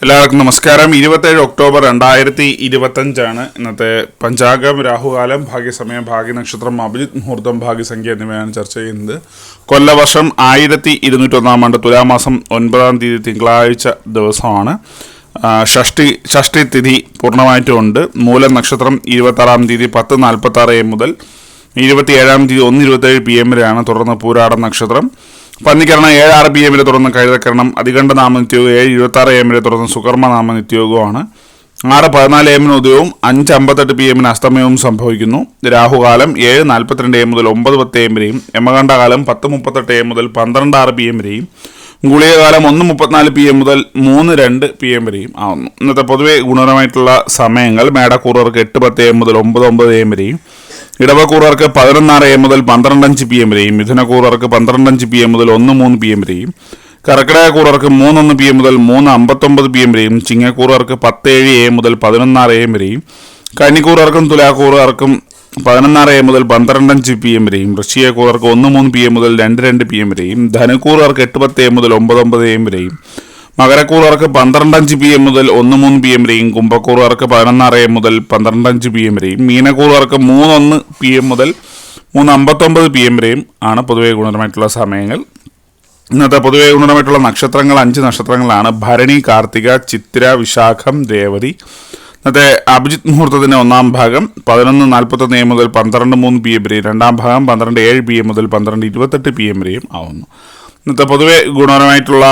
എല്ലാവർക്കും നമസ്കാരം. 27 ഒക്ടോബർ 2025 ഇന്നത്തെ പഞ്ചാംഗം. രാഹുകാലം, ഭാഗ്യസമയം, ഭാഗ്യനക്ഷത്രം, അഭിജിത് മുഹൂർത്തം, ഭാഗ്യസംഖ്യ എന്നിവയാണ് ചർച്ച ചെയ്യുന്നത്. കൊല്ലവർഷം 1201 ആണ്ട് തുലാമാസം 9 തീയതി തിങ്കളാഴ്ച ദിവസമാണ്. ഷഷ്ടി തിഥി പൂർണ്ണമായിട്ടുമുണ്ട്. മൂലം നക്ഷത്രം 26 തീയതി 10:46 AM മുതൽ 27 തീയതി 1:27 PM വരെയാണ്. തുടർന്ന് പൂരാടം നക്ഷത്രം. പന്നിക്കരണം 7:06 PM തുടർന്ന് കഴുതക്കരണം. അധികണ്ഠ നാമനിത്യവും 7:26 AM തുടർന്ന് സുകർമ്മ നാമനിത്യയോഗമാണ്. 6:14 AM ഉദയവും 5:58 PM അസ്തമയവും സംഭവിക്കുന്നു. രാഹുകാലം 7:42 AM മുതൽ 9:10 AM വരെയും, യമകണ്ഠകാലം 10:38 AM മുതൽ 12:06 PM വരെയും, ഗുളികകാലം 1:34 PM മുതൽ 3:02 PM വരെയും ആവുന്നു. ഇന്നത്തെ പൊതുവെ ഗുണപരമായിട്ടുള്ള സമയങ്ങൾ: മേടക്കൂറുകാർക്ക് 8:10 AM മുതൽ 9:09 AM വരെയും, ഇടവക്കൂറുകാർക്ക് 11:06 AM മുതൽ 12:05 PM വരെയും, മിഥുനക്കൂറുകാർക്ക് 12:05 PM മുതൽ 1:03 PM വരെയും, കർക്കിടകക്കൂറുകാർക്ക് 3:01 PM മുതൽ 3:59 PM വരെയും, ചിങ്ങക്കൂറുകാർക്ക് 10:07 AM മുതൽ 11:06 AM വരെയും, കന്നിക്കൂറുകാർക്കും തുലാക്കൂറുകാർക്കും 11:06 AM മുതൽ 12:05 PM വരെയും, വൃശ്ചികക്കൂറുകാർക്ക് 1:03 PM മുതൽ 2:02 PM വരെയും, ധനുക്കൂറുകാർക്ക് 8:10 AM മുതൽ 9:09 AM വരെയും, മകരക്കൂറുകാർക്ക് 12:05 PM മുതൽ 1:03 PM വരെയും, കുംഭക്കൂറുകാർക്ക് 11:06 AM മുതൽ 12:05 PM വരെയും, മീനക്കൂറുകാർക്ക് 3:01 PM മുതൽ 3:59 PM വരെയും ആണ് പൊതുവെ ഗുണപരമായിട്ടുള്ള സമയങ്ങൾ. ഇന്നത്തെ പൊതുവെ ഗുണപരമായിട്ടുള്ള നക്ഷത്രങ്ങൾ 5 നക്ഷത്രങ്ങളാണ്: ഭരണി, കാർത്തിക, ചിത്തിര, വിശാഖം, രേവതി. ഇന്നത്തെ അഭിജിത് മുഹൂർത്തത്തിൻ്റെ 1-ാം ഭാഗം 11:41 AM മുതൽ 12:03 PM വരെയും, 2-ാം ഭാഗം 12:07 PM മുതൽ 12:28 PM വരെയും ആവുന്നു. ഇന്നത്തെ പൊതുവെ ഗുണപരമായിട്ടുള്ള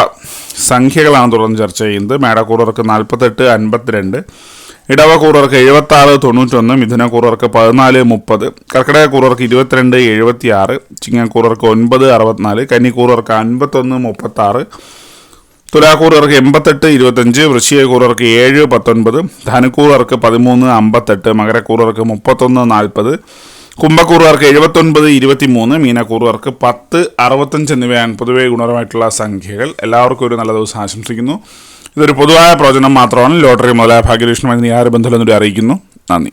സംഖ്യകളാണ് തുടർന്ന് ചർച്ച ചെയ്യുന്നത്. മേടക്കൂറുകാർക്ക് 48, 52, ഇടവക്കൂറുകാർക്ക് 76, 91, മിഥുനക്കൂറുകാർക്ക് 14, 30, കർക്കിടകക്കൂറുകാർക്ക് 22, 76, ചിങ്ങക്കൂറുകാർക്ക് 9, 64, കന്നിക്കൂറുകാർക്ക് 51, 36, തുലാക്കൂറുകാർക്ക് 88, 25, വൃശ്ചികക്കൂറുകാർക്ക് 7, 19, ധനുക്കൂറുകാർക്ക് 13, 58, മകരക്കൂറുകാർക്ക് 31, 40, കുംഭക്കൂറുകാർക്ക് 79, 23, മീനക്കൂറുകാർക്ക് 10, 65 എന്നിവയാണ് പൊതുവെ ഗുണപരമായിട്ടുള്ള സംഖ്യകൾ. എല്ലാവർക്കും ഒരു നല്ല ദിവസം ആശംസിക്കുന്നു. ഇതൊരു പൊതുവായ പ്രവചനം മാത്രമാണ്. ലോട്ടറി മുതലായ ഭാഗ്യലക്ഷ്മി യാതൊരു ബന്ധമില്ലെന്നൊരു അറിയിക്കുന്നു. നന്ദി.